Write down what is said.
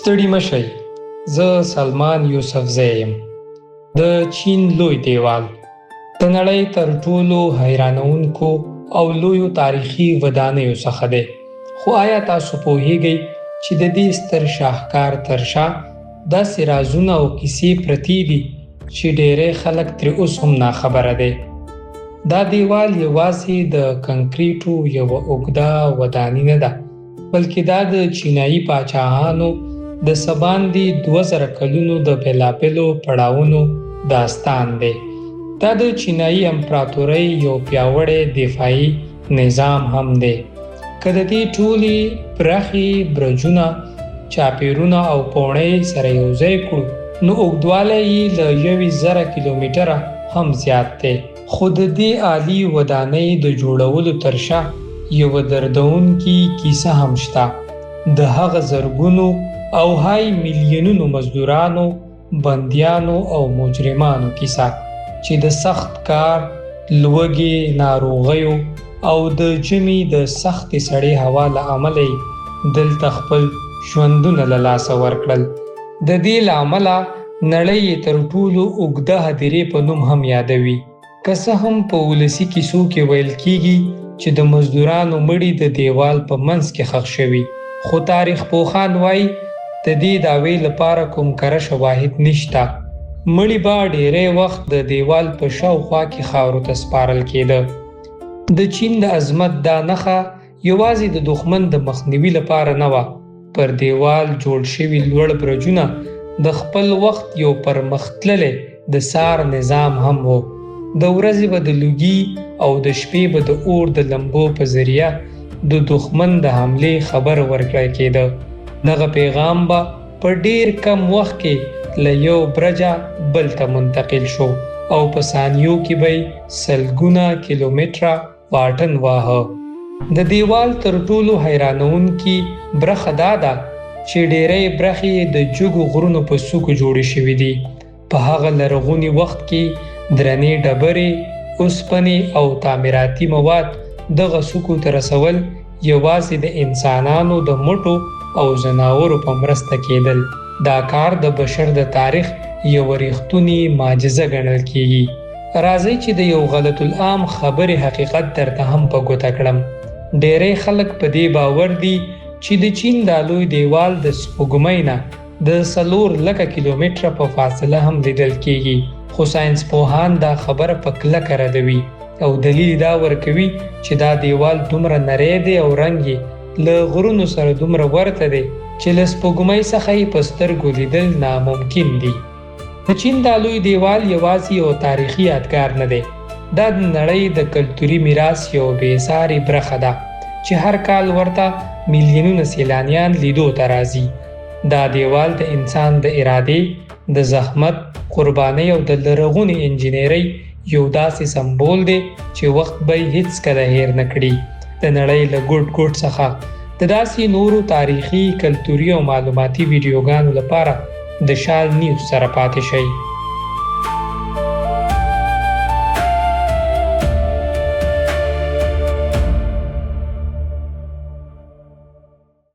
ستړي مشئ، زه سلمان یوسفزی یم. د چین لوی دیوال د نړۍ تر ټولو حیرانوونکو او لویو تاریخي ودانیو څخه دی. خو آیا تاسو پوهیږئ چې د دې ستر شاهکار تر شا داسې رازونه او کیسې پرتې دي چې ډېری خلک ترې اوس هم ناخبره دی؟ دا دیوال یوازې د کنکریټو یوه اوږده وداني نه ده، بلکې دا د چینایي پاچاهانو د څه باندې 2000 کلونو د بېلابېلو پړاوونو داستان دی. دا د چینایي امپراتورۍ یو پیاوړی دفاعي نظام هم دی. که د دې ټولې برخې، برجونه، چاپیرونه او پوړۍ سره یوځای کړو، نو اوږدوالی یې له 1000 کیلومتره هم زیات دی. خو د دې عالي ودانۍ د جوړولو تر شا یوه دردونکې کیسه هم شته. د هغه زرګونو او هاي میلیونونو مزدورانو، بندیانو او مجرمانو کیسه چې د سخت کار، لوږې، ناروغیو او د ژمي د سختې سړې هوا له امله دلته خپل ژوندونه له لاسه ورکړل. د دې له امله نړۍ یې تر ټولو اوږده هدیرې په نوم هم یادوي. که څه هم په ولسي کیسو کې ویل کیږي چې د مزدورانو مړي د دیوال په منځ کې ښخ شوي، خو تاریخ پوهان وایي د دې دعوې لپاره کوم کره شواهد نشته. مړي به ډیری وخت د دیوال په شاوخوا کې خاورو ته سپارل کېده. د چین د عظمت دا نښه یوازې د دښمن د مخنیوي لپاره نه وه. پر دیوال جوړ شوي لوړ برجونه د خپل وخت یو پرمختللی د سار نظام هم و. د ورځې به د لوګي او د شپې به د اور د لمبو په ذریعه د دښمن د حملې خبر ورکړی کېده. دغه پیغام به په ډیر کم وخت کې له یو برجه بل ته منتقل شو او په ثانیو کې به سلګونه کیلومتره واټن واهه. د دیوال تر ټولو حیرانوونکې برخه دا ده چې ډیری برخې د جګو غرونو په څوکو جوړې شوي دي. په هغه لرغوني وخت کې درنې ډبرې، اوسپنې او تعمیراتي مواد دغه څوکو ته رسول یوازې د انسانانو د مټو او ځناورو په مرسته کېدل. دا کار د بشر د تاریخ یوه ریښتونې معجزه ګڼل کېږي. راځئ چې د یو غلط العام خبرې حقیقت درته هم په ګوته کړم. ډیری خلک په دې باور دي چې د چین دا لوی دیوال د سپوږمۍ نه د 4 کیلومتره په فاصله هم لیدل کېږي، خو ساینس پوهان دا خبره په کلکه ردوي او دلیل دا ورکوي چې دا دیوال دومره نری دی او رنګ یې له غرونو سره دومره ورته دی چې له سپوږمۍ څخه یې په سترګو لیدل ناممکن دي. د چین دا لوی دیوال یوازې یو تاریخي یادګار نه دی، دا د نړۍ د کلتوري میراث یو بېسارې برخه ده چې هر کال ورته میلیونونه سیلانیان لیدو ته راځي. دا دیوال د انسان د ارادې، د زحمت، قربانۍ او د لرغونې انجینرۍ یو داسې سمبول دی چې وخت به یې هیڅکله هیر نه کړي. د نړۍ له ګوټ ګوټ څخه د داسې نورو تاریخي، کلتوري او معلوماتي ویډیوګانو لپاره د شال نیوز سره پاتې شئ.